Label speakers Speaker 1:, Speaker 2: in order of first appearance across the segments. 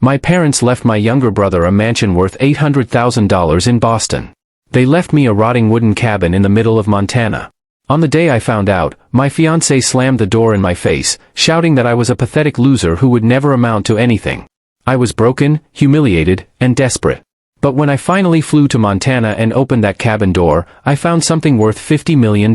Speaker 1: My parents left my younger brother a mansion worth $800,000 in Boston. They left me a rotting wooden cabin in the middle of Montana. On the day I found out, my fiancé slammed the door in my face, shouting that I was a pathetic loser who would never amount to anything. I was broken, humiliated, and desperate. But when I finally flew to Montana and opened that cabin door, I found something worth $50 million.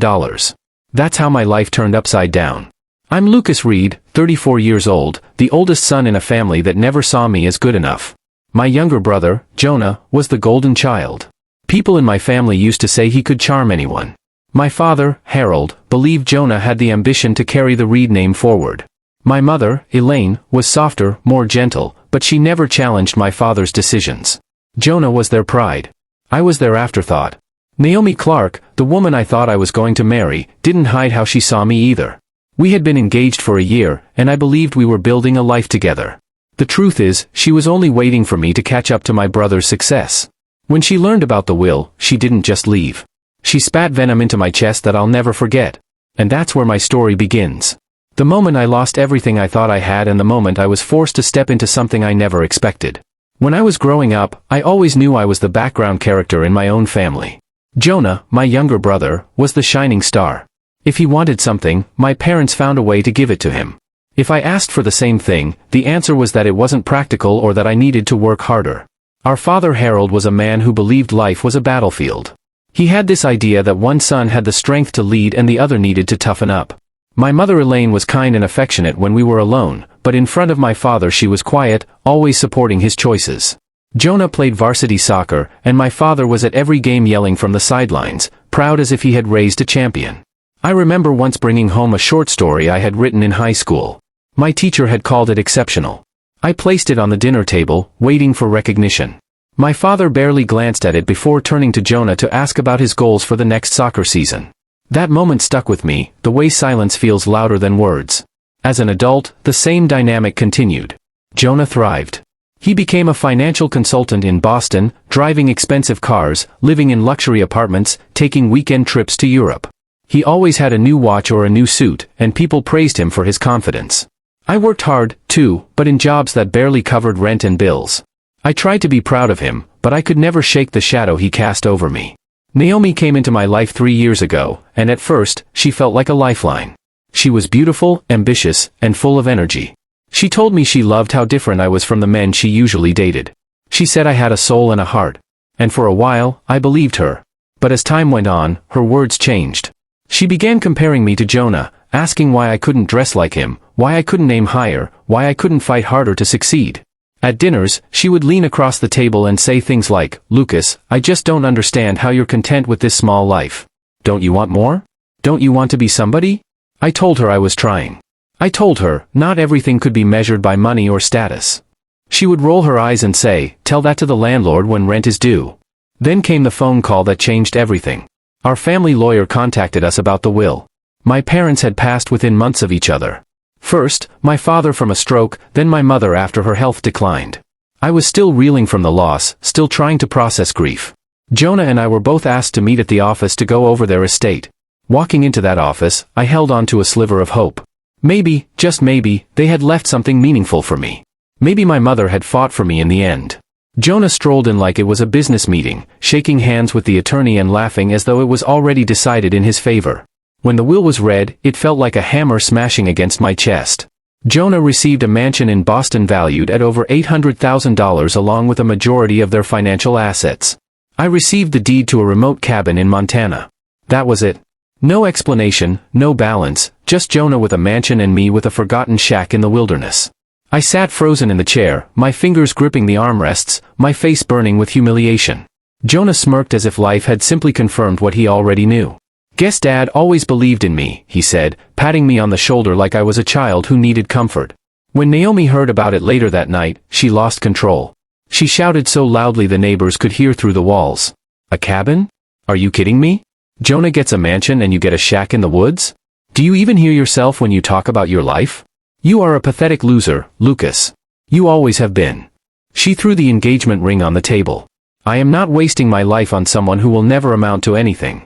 Speaker 1: That's how my life turned upside down. I'm Lucas Reed, 34 years old, the oldest son in a family that never saw me as good enough. My younger brother, Jonah, was the golden child. People in my family used to say he could charm anyone. My father, Harold, believed Jonah had the ambition to carry the Reed name forward. My mother, Elaine, was softer, more gentle, but she never challenged my father's decisions. Jonah was their pride. I was their afterthought. Naomi Clark, the woman I thought I was going to marry, didn't hide how she saw me either. We had been engaged for a year, and I believed we were building a life together. The truth is, she was only waiting for me to catch up to my brother's success. When she learned about the will, she didn't just leave. She spat venom into my chest that I'll never forget. And that's where my story begins. The moment I lost everything I thought I had and the moment I was forced to step into something I never expected. When I was growing up, I always knew I was the background character in my own family. Jonah, my younger brother, was the shining star. If he wanted something, my parents found a way to give it to him. If I asked for the same thing, the answer was that it wasn't practical or that I needed to work harder. Our father Harold was a man who believed life was a battlefield. He had this idea that one son had the strength to lead and the other needed to toughen up. My mother Elaine was kind and affectionate when we were alone, but in front of my father she was quiet, always supporting his choices. Jonah played varsity soccer, and my father was at every game yelling from the sidelines, proud as if he had raised a champion. I remember once bringing home a short story I had written in high school. My teacher had called it exceptional. I placed it on the dinner table, waiting for recognition. My father barely glanced at it before turning to Jonah to ask about his goals for the next soccer season. That moment stuck with me, the way silence feels louder than words. As an adult, the same dynamic continued. Jonah thrived. He became a financial consultant in Boston, driving expensive cars, living in luxury apartments, taking weekend trips to Europe. He always had a new watch or a new suit, and people praised him for his confidence. I worked hard, too, but in jobs that barely covered rent and bills. I tried to be proud of him, but I could never shake the shadow he cast over me. Naomi came into my life 3 years ago, and at first, she felt like a lifeline. She was beautiful, ambitious, and full of energy. She told me she loved how different I was from the men she usually dated. She said I had a soul and a heart. And for a while, I believed her. But as time went on, her words changed. She began comparing me to Jonah, asking why I couldn't dress like him, why I couldn't aim higher, why I couldn't fight harder to succeed. At dinners, she would lean across the table and say things like, "Lucas, I just don't understand how you're content with this small life. Don't you want more? Don't you want to be somebody?" I told her I was trying. I told her, not everything could be measured by money or status. She would roll her eyes and say, "Tell that to the landlord when rent is due." Then came the phone call that changed everything. Our family lawyer contacted us about the will. My parents had passed within months of each other. First, my father from a stroke, then my mother after her health declined. I was still reeling from the loss, still trying to process grief. Jonah and I were both asked to meet at the office to go over their estate. Walking into that office, I held on to a sliver of hope. Maybe, just maybe, they had left something meaningful for me. Maybe my mother had fought for me in the end. Jonah strolled in like it was a business meeting, shaking hands with the attorney and laughing as though it was already decided in his favor. When the will was read, it felt like a hammer smashing against my chest. Jonah received a mansion in Boston valued at over $800,000 along with a majority of their financial assets. I received the deed to a remote cabin in Montana. That was it. No explanation, no balance, just Jonah with a mansion and me with a forgotten shack in the wilderness. I sat frozen in the chair, my fingers gripping the armrests, my face burning with humiliation. Jonah smirked as if life had simply confirmed what he already knew. "Guess Dad always believed in me," he said, patting me on the shoulder like I was a child who needed comfort. When Naomi heard about it later that night, she lost control. She shouted so loudly the neighbors could hear through the walls. "A cabin? Are you kidding me? Jonah gets a mansion and you get a shack in the woods? Do you even hear yourself when you talk about your life? You are a pathetic loser, Lucas. You always have been." She threw the engagement ring on the table. "I am not wasting my life on someone who will never amount to anything."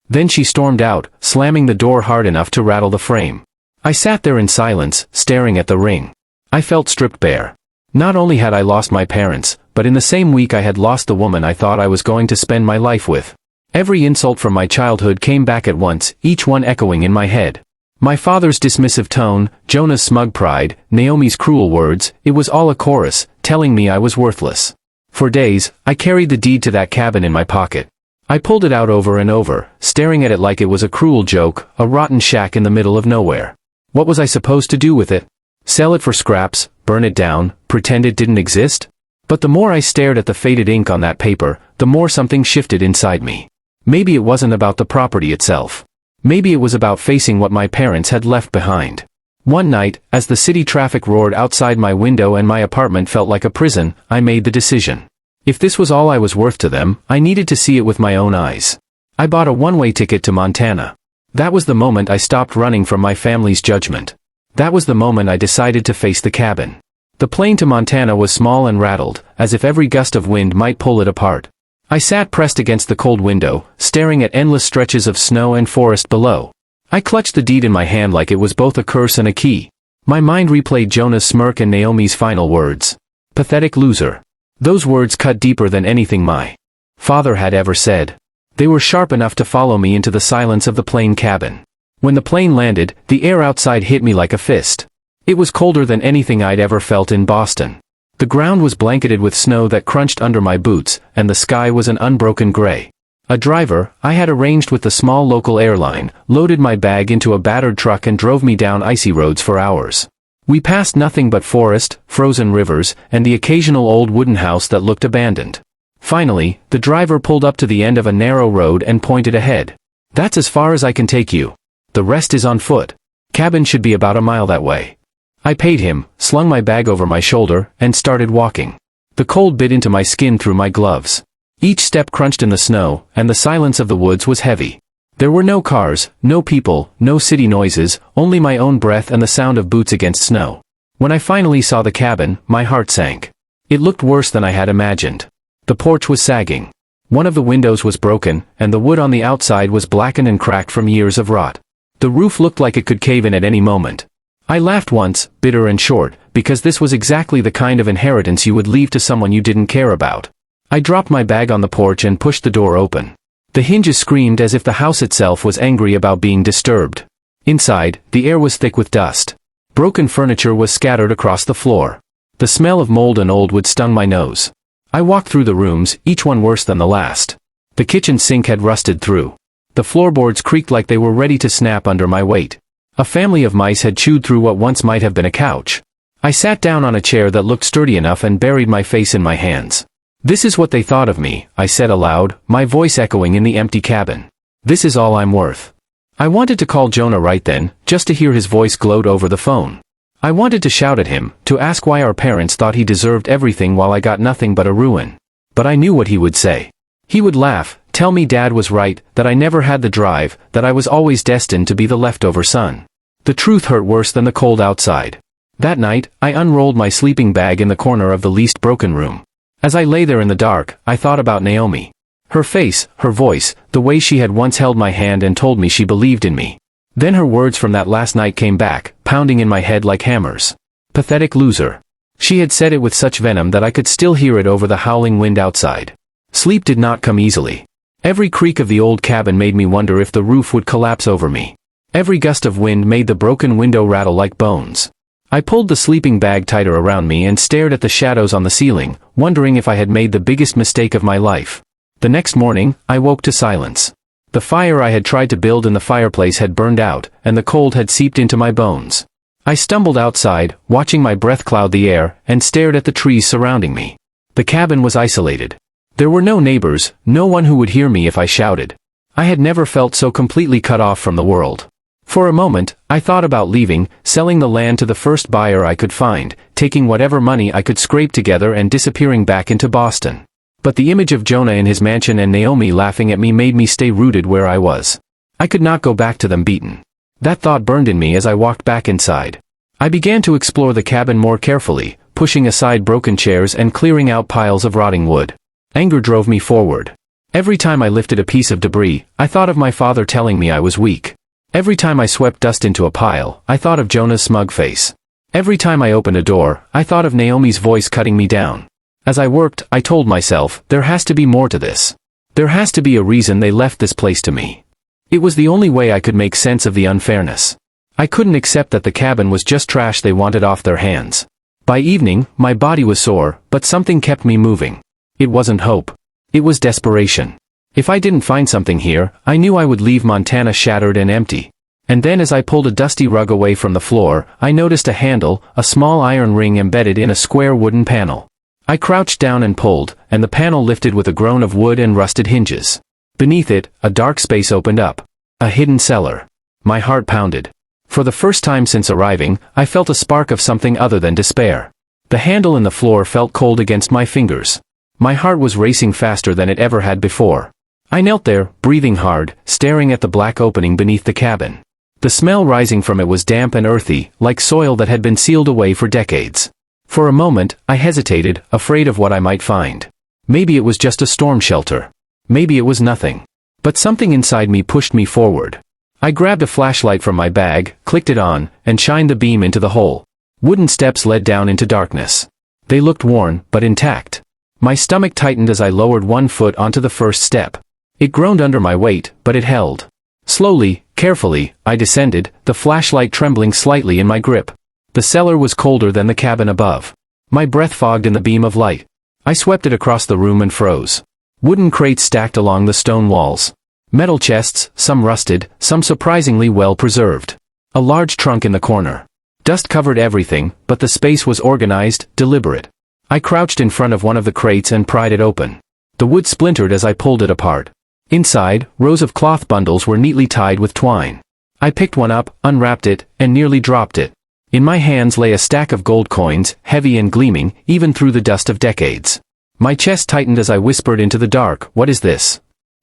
Speaker 1: Then she stormed out, slamming the door hard enough to rattle the frame. I sat there in silence, staring at the ring. I felt stripped bare. Not only had I lost my parents, but in the same week I had lost the woman I thought I was going to spend my life with. Every insult from my childhood came back at once, each one echoing in my head. My father's dismissive tone, Jonah's smug pride, Naomi's cruel words, it was all a chorus, telling me I was worthless. For days, I carried the deed to that cabin in my pocket. I pulled it out over and over, staring at it like it was a cruel joke, a rotten shack in the middle of nowhere. What was I supposed to do with it? Sell it for scraps, burn it down, pretend it didn't exist? But the more I stared at the faded ink on that paper, the more something shifted inside me. Maybe it wasn't about the property itself. Maybe it was about facing what my parents had left behind. One night, as the city traffic roared outside my window and my apartment felt like a prison, I made the decision. If this was all I was worth to them, I needed to see it with my own eyes. I bought a one-way ticket to Montana. That was the moment I stopped running from my family's judgment. That was the moment I decided to face the cabin. The plane to Montana was small and rattled, as if every gust of wind might pull it apart. I sat pressed against the cold window, staring at endless stretches of snow and forest below. I clutched the deed in my hand like it was both a curse and a key. My mind replayed Jonah's smirk and Naomi's final words. Pathetic loser. Those words cut deeper than anything my father had ever said. They were sharp enough to follow me into the silence of the plane cabin. When the plane landed, the air outside hit me like a fist. It was colder than anything I'd ever felt in Boston. The ground was blanketed with snow that crunched under my boots, and the sky was an unbroken gray. A driver I had arranged with the small local airline, loaded my bag into a battered truck and drove me down icy roads for hours. We passed nothing but forest, frozen rivers, and the occasional old wooden house that looked abandoned. Finally, the driver pulled up to the end of a narrow road and pointed ahead. That's as far as I can take you. The rest is on foot. Cabin should be about a mile that way. I paid him, slung my bag over my shoulder, and started walking. The cold bit into my skin through my gloves. Each step crunched in the snow, and the silence of the woods was heavy. There were no cars, no people, no city noises, only my own breath and the sound of boots against snow. When I finally saw the cabin, my heart sank. It looked worse than I had imagined. The porch was sagging. One of the windows was broken, and the wood on the outside was blackened and cracked from years of rot. The roof looked like it could cave in at any moment. I laughed once, bitter and short, because this was exactly the kind of inheritance you would leave to someone you didn't care about. I dropped my bag on the porch and pushed the door open. The hinges screamed as if the house itself was angry about being disturbed. Inside, the air was thick with dust. Broken furniture was scattered across the floor. The smell of mold and old wood stung my nose. I walked through the rooms, each one worse than the last. The kitchen sink had rusted through. The floorboards creaked like they were ready to snap under my weight. A family of mice had chewed through what once might have been a couch. I sat down on a chair that looked sturdy enough and buried my face in my hands. This is what they thought of me, I said aloud, my voice echoing in the empty cabin. This is all I'm worth. I wanted to call Jonah right then, just to hear his voice gloat over the phone. I wanted to shout at him, to ask why our parents thought he deserved everything while I got nothing but a ruin. But I knew what he would say. He would laugh, tell me Dad was right, that I never had the drive, that I was always destined to be the leftover son. The truth hurt worse than the cold outside. That night, I unrolled my sleeping bag in the corner of the least broken room. As I lay there in the dark, I thought about Naomi. Her face, her voice, the way she had once held my hand and told me she believed in me. Then her words from that last night came back, pounding in my head like hammers. Pathetic loser. She had said it with such venom that I could still hear it over the howling wind outside. Sleep did not come easily. Every creak of the old cabin made me wonder if the roof would collapse over me. Every gust of wind made the broken window rattle like bones. I pulled the sleeping bag tighter around me and stared at the shadows on the ceiling, wondering if I had made the biggest mistake of my life. The next morning, I woke to silence. The fire I had tried to build in the fireplace had burned out, and the cold had seeped into my bones. I stumbled outside, watching my breath cloud the air, and stared at the trees surrounding me. The cabin was isolated. There were no neighbors, no one who would hear me if I shouted. I had never felt so completely cut off from the world. For a moment, I thought about leaving, selling the land to the first buyer I could find, taking whatever money I could scrape together and disappearing back into Boston. But the image of Jonah in his mansion and Naomi laughing at me made me stay rooted where I was. I could not go back to them beaten. That thought burned in me as I walked back inside. I began to explore the cabin more carefully, pushing aside broken chairs and clearing out piles of rotting wood. Anger drove me forward. Every time I lifted a piece of debris, I thought of my father telling me I was weak. Every time I swept dust into a pile, I thought of Jonah's smug face. Every time I opened a door, I thought of Naomi's voice cutting me down. As I worked, I told myself, there has to be more to this. There has to be a reason they left this place to me. It was the only way I could make sense of the unfairness. I couldn't accept that the cabin was just trash they wanted off their hands. By evening, my body was sore, but something kept me moving. It wasn't hope. It was desperation. If I didn't find something here, I knew I would leave Montana shattered and empty. And then as I pulled a dusty rug away from the floor, I noticed a handle, a small iron ring embedded in a square wooden panel. I crouched down and pulled, and the panel lifted with a groan of wood and rusted hinges. Beneath it, a dark space opened up. A hidden cellar. My heart pounded. For the first time since arriving, I felt a spark of something other than despair. The handle in the floor felt cold against my fingers. My heart was racing faster than it ever had before. I knelt there, breathing hard, staring at the black opening beneath the cabin. The smell rising from it was damp and earthy, like soil that had been sealed away for decades. For a moment, I hesitated, afraid of what I might find. Maybe it was just a storm shelter. Maybe it was nothing. But something inside me pushed me forward. I grabbed a flashlight from my bag, clicked it on, and shined the beam into the hole. Wooden steps led down into darkness. They looked worn, but intact. My stomach tightened as I lowered one foot onto the first step. It groaned under my weight, but it held. Slowly, carefully, I descended, the flashlight trembling slightly in my grip. The cellar was colder than the cabin above. My breath fogged in the beam of light. I swept it across the room and froze. Wooden crates stacked along the stone walls. Metal chests, some rusted, some surprisingly well preserved. A large trunk in the corner. Dust covered everything, but the space was organized, deliberate. I crouched in front of one of the crates and pried it open. The wood splintered as I pulled it apart. Inside, rows of cloth bundles were neatly tied with twine. I picked one up, unwrapped it, and nearly dropped it. In my hands lay a stack of gold coins, heavy and gleaming, even through the dust of decades. My chest tightened as I whispered into the dark, "What is this?"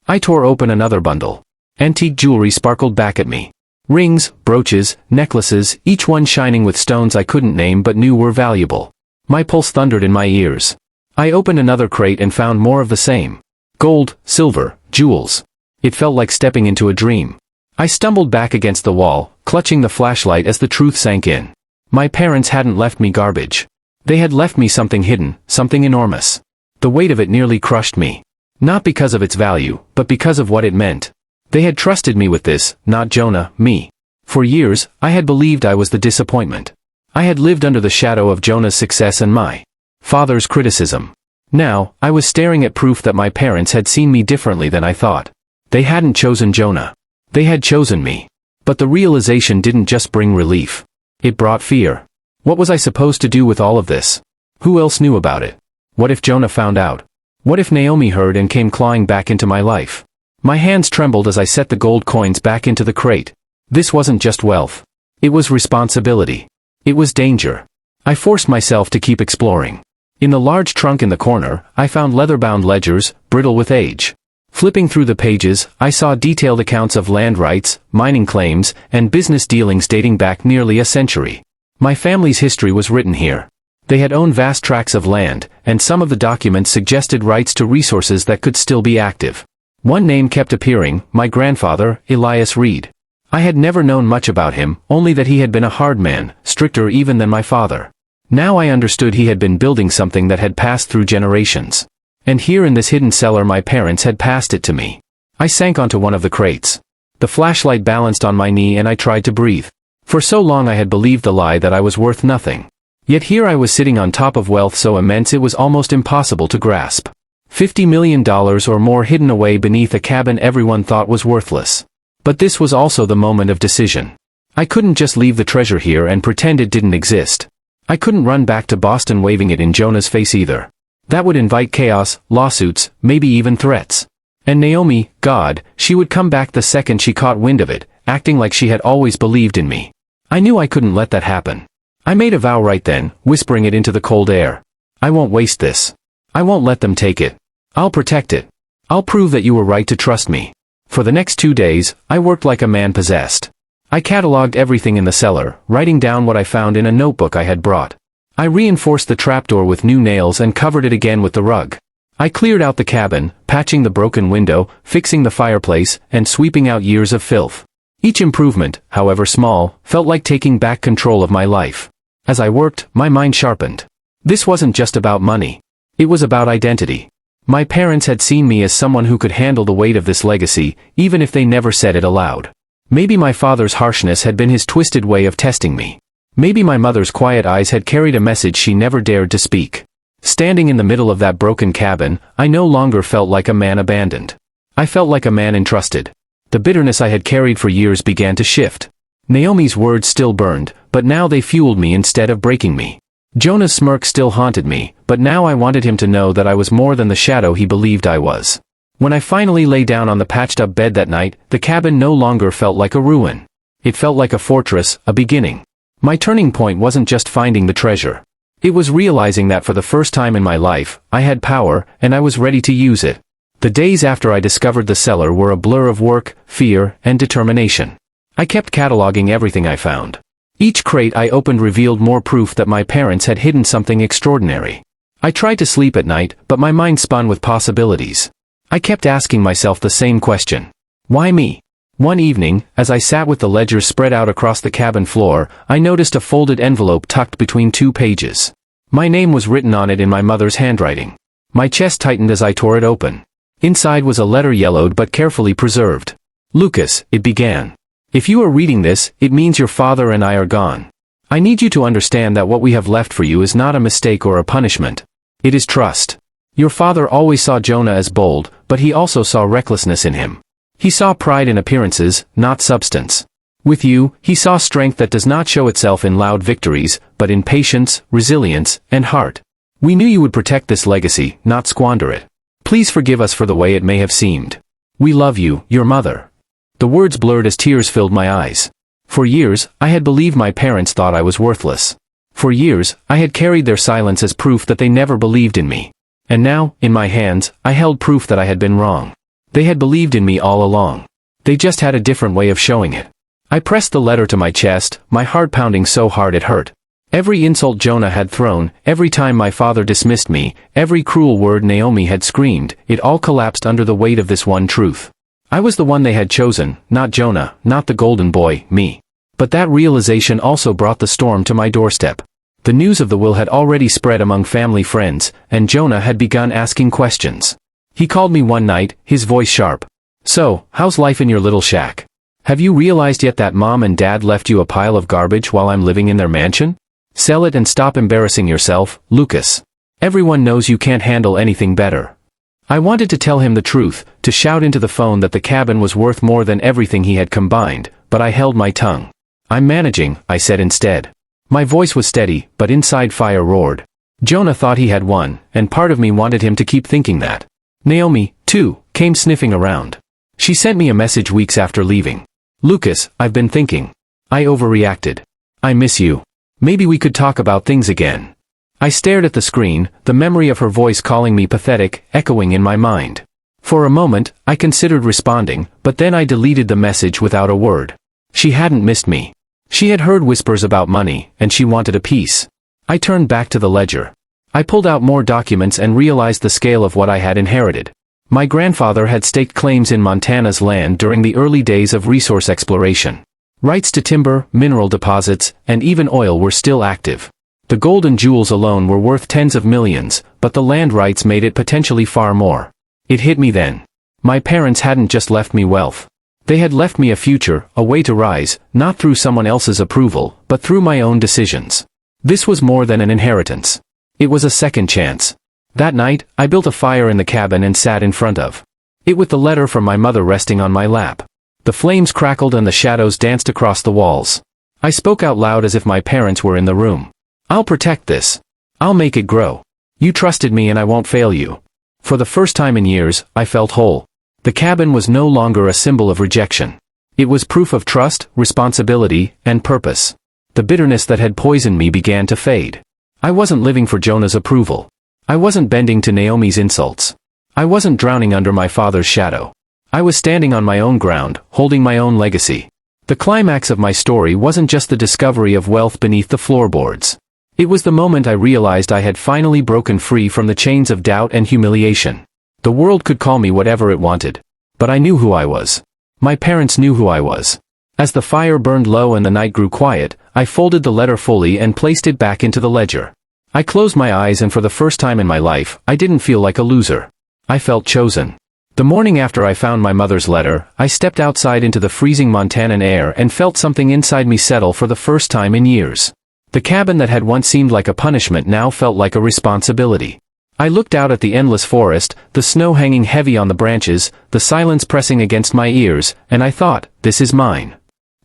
Speaker 1: I tore open another bundle. Antique jewelry sparkled back at me. Rings, brooches, necklaces, each one shining with stones I couldn't name but knew were valuable. My pulse thundered in my ears. I opened another crate and found more of the same. Gold, silver, jewels. It felt like stepping into a dream. I stumbled back against the wall, clutching the flashlight as the truth sank in. My parents hadn't left me garbage. They had left me something hidden, something enormous. The weight of it nearly crushed me. Not because of its value, but because of what it meant. They had trusted me with this, not Jonah, me. For years, I had believed I was the disappointment. I had lived under the shadow of Jonah's success and my father's criticism. Now, I was staring at proof that my parents had seen me differently than I thought. They hadn't chosen Jonah. They had chosen me. But the realization didn't just bring relief. It brought fear. What was I supposed to do with all of this? Who else knew about it? What if Jonah found out? What if Naomi heard and came clawing back into my life? My hands trembled as I set the gold coins back into the crate. This wasn't just wealth. It was responsibility. It was danger. I forced myself to keep exploring. In the large trunk in the corner, I found leather-bound ledgers, brittle with age. Flipping through the pages, I saw detailed accounts of land rights, mining claims, and business dealings dating back nearly a century. My family's history was written here. They had owned vast tracts of land, and some of the documents suggested rights to resources that could still be active. One name kept appearing, my grandfather, Elias Reed. I had never known much about him, only that he had been a hard man, stricter even than my father. Now I understood he had been building something that had passed through generations. And here in this hidden cellar my parents had passed it to me. I sank onto one of the crates. The flashlight balanced on my knee and I tried to breathe. For so long I had believed the lie that I was worth nothing. Yet here I was sitting on top of wealth so immense it was almost impossible to grasp. $50 million or more hidden away beneath a cabin everyone thought was worthless. But this was also the moment of decision. I couldn't just leave the treasure here and pretend it didn't exist. I couldn't run back to Boston waving it in Jonah's face either. That would invite chaos, lawsuits, maybe even threats. And Naomi, God, she would come back the second she caught wind of it, acting like she had always believed in me. I knew I couldn't let that happen. I made a vow right then, whispering it into the cold air. I won't waste this. I won't let them take it. I'll protect it. I'll prove that you were right to trust me. For the next 2 days, I worked like a man possessed. I cataloged everything in the cellar, writing down what I found in a notebook I had brought. I reinforced the trapdoor with new nails and covered it again with the rug. I cleared out the cabin, patching the broken window, fixing the fireplace, and sweeping out years of filth. Each improvement, however small, felt like taking back control of my life. As I worked, my mind sharpened. This wasn't just about money. It was about identity. My parents had seen me as someone who could handle the weight of this legacy, even if they never said it aloud. Maybe my father's harshness had been his twisted way of testing me. Maybe my mother's quiet eyes had carried a message she never dared to speak. Standing in the middle of that broken cabin, I no longer felt like a man abandoned. I felt like a man entrusted. The bitterness I had carried for years began to shift. Naomi's words still burned, but now they fueled me instead of breaking me. Jonah's smirk still haunted me, but now I wanted him to know that I was more than the shadow he believed I was. When I finally lay down on the patched-up bed that night, the cabin no longer felt like a ruin. It felt like a fortress, a beginning. My turning point wasn't just finding the treasure. It was realizing that for the first time in my life, I had power, and I was ready to use it. The days after I discovered the cellar were a blur of work, fear, and determination. I kept cataloging everything I found. Each crate I opened revealed more proof that my parents had hidden something extraordinary. I tried to sleep at night, but my mind spun with possibilities. I kept asking myself the same question. Why me? One evening, as I sat with the ledger spread out across the cabin floor, I noticed a folded envelope tucked between 2 pages. My name was written on it in my mother's handwriting. My chest tightened as I tore it open. Inside was a letter yellowed but carefully preserved. Lucas, it began. If you are reading this, it means your father and I are gone. I need you to understand that what we have left for you is not a mistake or a punishment. It is trust. Your father always saw Jonah as bold, but he also saw recklessness in him. He saw pride in appearances, not substance. With you, he saw strength that does not show itself in loud victories, but in patience, resilience, and heart. We knew you would protect this legacy, not squander it. Please forgive us for the way it may have seemed. We love you, your mother. The words blurred as tears filled my eyes. For years, I had believed my parents thought I was worthless. For years, I had carried their silence as proof that they never believed in me. And now, in my hands, I held proof that I had been wrong. They had believed in me all along. They just had a different way of showing it. I pressed the letter to my chest, my heart pounding so hard it hurt. Every insult Jonah had thrown, every time my father dismissed me, every cruel word Naomi had screamed, it all collapsed under the weight of this one truth. I was the one they had chosen, not Jonah, not the golden boy, me. But that realization also brought the storm to my doorstep. The news of the will had already spread among family friends, and Jonah had begun asking questions. He called me one night, his voice sharp. So, how's life in your little shack? Have you realized yet that mom and dad left you a pile of garbage while I'm living in their mansion? Sell it and stop embarrassing yourself, Lucas. Everyone knows you can't handle anything better. I wanted to tell him the truth, to shout into the phone that the cabin was worth more than everything he had combined, but I held my tongue. I'm managing, I said instead. My voice was steady, but inside fire roared. Jonah thought he had won, and part of me wanted him to keep thinking that. Naomi, too, came sniffing around. She sent me a message weeks after leaving. Lucas, I've been thinking. I overreacted. I miss you. Maybe we could talk about things again. I stared at the screen, the memory of her voice calling me pathetic, echoing in my mind. For a moment, I considered responding, but then I deleted the message without a word. She hadn't missed me. She had heard whispers about money, and she wanted a piece. I turned back to the ledger. I pulled out more documents and realized the scale of what I had inherited. My grandfather had staked claims in Montana's land during the early days of resource exploration. Rights to timber, mineral deposits, and even oil were still active. The gold and jewels alone were worth tens of millions, but the land rights made it potentially far more. It hit me then. My parents hadn't just left me wealth. They had left me a future, a way to rise, not through someone else's approval, but through my own decisions. This was more than an inheritance. It was a second chance. That night, I built a fire in the cabin and sat in front of it with the letter from my mother resting on my lap. The flames crackled and the shadows danced across the walls. I spoke out loud as if my parents were in the room. I'll protect this. I'll make it grow. You trusted me and I won't fail you. For the first time in years, I felt whole. The cabin was no longer a symbol of rejection. It was proof of trust, responsibility, and purpose. The bitterness that had poisoned me began to fade. I wasn't living for Jonah's approval. I wasn't bending to Naomi's insults. I wasn't drowning under my father's shadow. I was standing on my own ground, holding my own legacy. The climax of my story wasn't just the discovery of wealth beneath the floorboards. It was the moment I realized I had finally broken free from the chains of doubt and humiliation. The world could call me whatever it wanted. But I knew who I was. My parents knew who I was. As the fire burned low and the night grew quiet, I folded the letter fully and placed it back into the ledger. I closed my eyes, and for the first time in my life, I didn't feel like a loser. I felt chosen. The morning after I found my mother's letter, I stepped outside into the freezing Montanan air and felt something inside me settle for the first time in years. The cabin that had once seemed like a punishment now felt like a responsibility. I looked out at the endless forest, the snow hanging heavy on the branches, the silence pressing against my ears, and I thought, this is mine.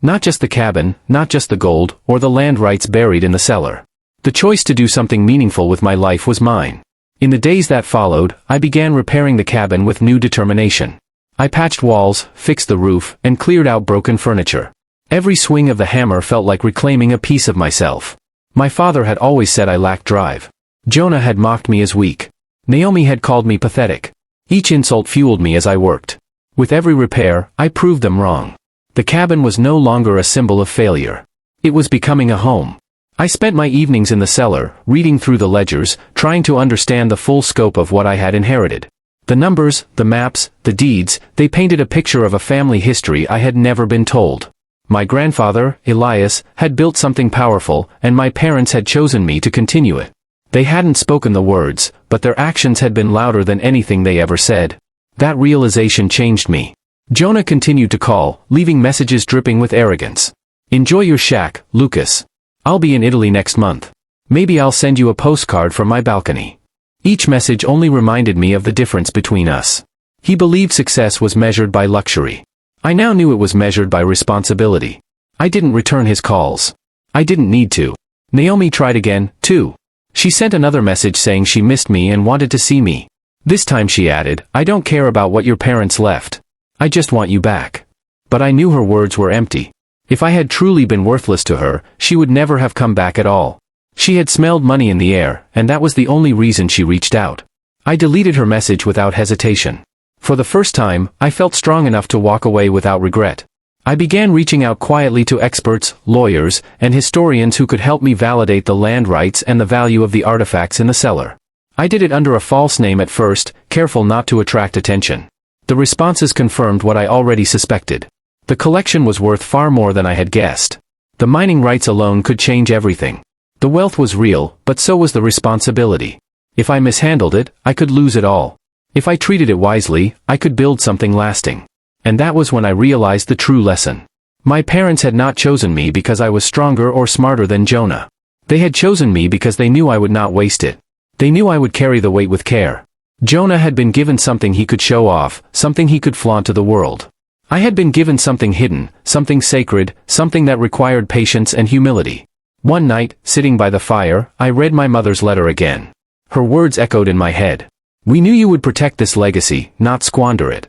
Speaker 1: Not just the cabin, not just the gold, or the land rights buried in the cellar. The choice to do something meaningful with my life was mine. In the days that followed, I began repairing the cabin with new determination. I patched walls, fixed the roof, and cleared out broken furniture. Every swing of the hammer felt like reclaiming a piece of myself. My father had always said I lacked drive. Jonah had mocked me as weak. Naomi had called me pathetic. Each insult fueled me as I worked. With every repair, I proved them wrong. The cabin was no longer a symbol of failure. It was becoming a home. I spent my evenings in the cellar, reading through the ledgers, trying to understand the full scope of what I had inherited. The numbers, the maps, the deeds, they painted a picture of a family history I had never been told. My grandfather, Elias, had built something powerful, and my parents had chosen me to continue it. They hadn't spoken the words, but their actions had been louder than anything they ever said. That realization changed me. Jonah continued to call, leaving messages dripping with arrogance. "Enjoy your shack, Lucas. I'll be in Italy next month. Maybe I'll send you a postcard from my balcony." Each message only reminded me of the difference between us. He believed success was measured by luxury. I now knew it was measured by responsibility. I didn't return his calls. I didn't need to. Naomi tried again, too. She sent another message saying she missed me and wanted to see me. This time she added, "I don't care about what your parents left. I just want you back." But I knew her words were empty. If I had truly been worthless to her, she would never have come back at all. She had smelled money in the air, and that was the only reason she reached out. I deleted her message without hesitation. For the first time, I felt strong enough to walk away without regret. I began reaching out quietly to experts, lawyers, and historians who could help me validate the land rights and the value of the artifacts in the cellar. I did it under a false name at first, careful not to attract attention. The responses confirmed what I already suspected. The collection was worth far more than I had guessed. The mining rights alone could change everything. The wealth was real, but so was the responsibility. If I mishandled it, I could lose it all. If I treated it wisely, I could build something lasting. And that was when I realized the true lesson. My parents had not chosen me because I was stronger or smarter than Jonah. They had chosen me because they knew I would not waste it. They knew I would carry the weight with care. Jonah had been given something he could show off, something he could flaunt to the world. I had been given something hidden, something sacred, something that required patience and humility. One night, sitting by the fire, I read my mother's letter again. Her words echoed in my head. "We knew you would protect this legacy, not squander it."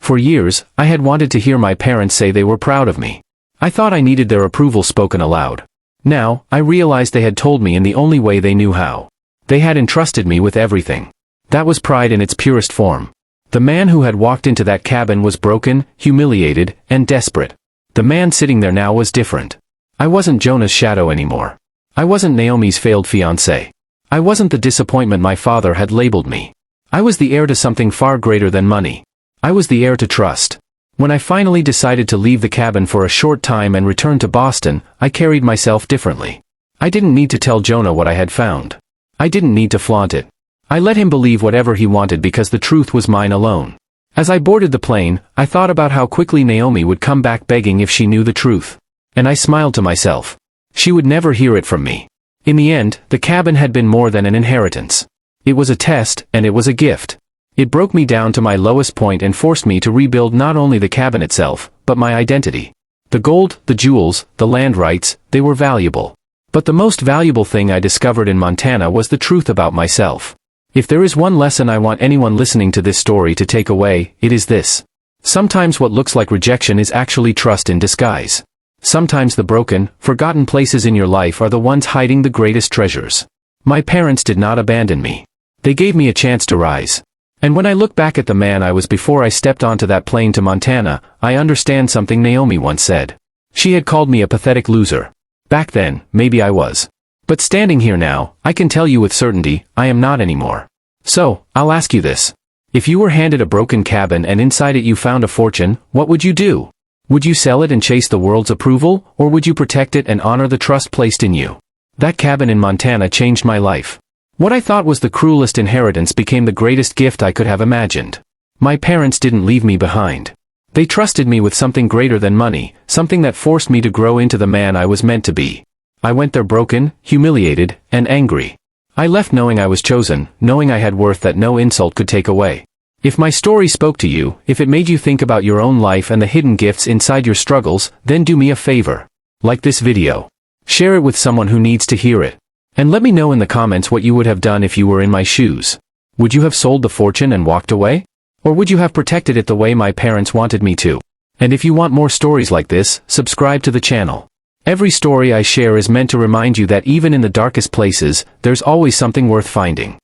Speaker 1: For years, I had wanted to hear my parents say they were proud of me. I thought I needed their approval spoken aloud. Now, I realized they had told me in the only way they knew how. They had entrusted me with everything. That was pride in its purest form. The man who had walked into that cabin was broken, humiliated, and desperate. The man sitting there now was different. I wasn't Jonah's shadow anymore. I wasn't Naomi's failed fiancé. I wasn't the disappointment my father had labeled me. I was the heir to something far greater than money. I was the heir to trust. When I finally decided to leave the cabin for a short time and return to Boston, I carried myself differently. I didn't need to tell Jonah what I had found. I didn't need to flaunt it. I let him believe whatever he wanted because the truth was mine alone. As I boarded the plane, I thought about how quickly Naomi would come back begging if she knew the truth. And I smiled to myself. She would never hear it from me. In the end, the cabin had been more than an inheritance. It was a test, and it was a gift. It broke me down to my lowest point and forced me to rebuild not only the cabin itself, but my identity. The gold, the jewels, the land rights, they were valuable. But the most valuable thing I discovered in Montana was the truth about myself. If there is one lesson I want anyone listening to this story to take away, it is this. Sometimes what looks like rejection is actually trust in disguise. Sometimes the broken, forgotten places in your life are the ones hiding the greatest treasures. My parents did not abandon me. They gave me a chance to rise. And when I look back at the man I was before I stepped onto that plane to Montana, I understand something Naomi once said. She had called me a pathetic loser. Back then, maybe I was. But standing here now, I can tell you with certainty, I am not anymore. So, I'll ask you this. If you were handed a broken cabin and inside it you found a fortune, what would you do? Would you sell it and chase the world's approval, or would you protect it and honor the trust placed in you? That cabin in Montana changed my life. What I thought was the cruelest inheritance became the greatest gift I could have imagined. My parents didn't leave me behind. They trusted me with something greater than money, something that forced me to grow into the man I was meant to be. I went there broken, humiliated, and angry. I left knowing I was chosen, knowing I had worth that no insult could take away. If my story spoke to you, if it made you think about your own life and the hidden gifts inside your struggles, then do me a favor. Like this video. Share it with someone who needs to hear it. And let me know in the comments what you would have done if you were in my shoes. Would you have sold the fortune and walked away? Or would you have protected it the way my parents wanted me to? And if you want more stories like this, subscribe to the channel. Every story I share is meant to remind you that even in the darkest places, there's always something worth finding.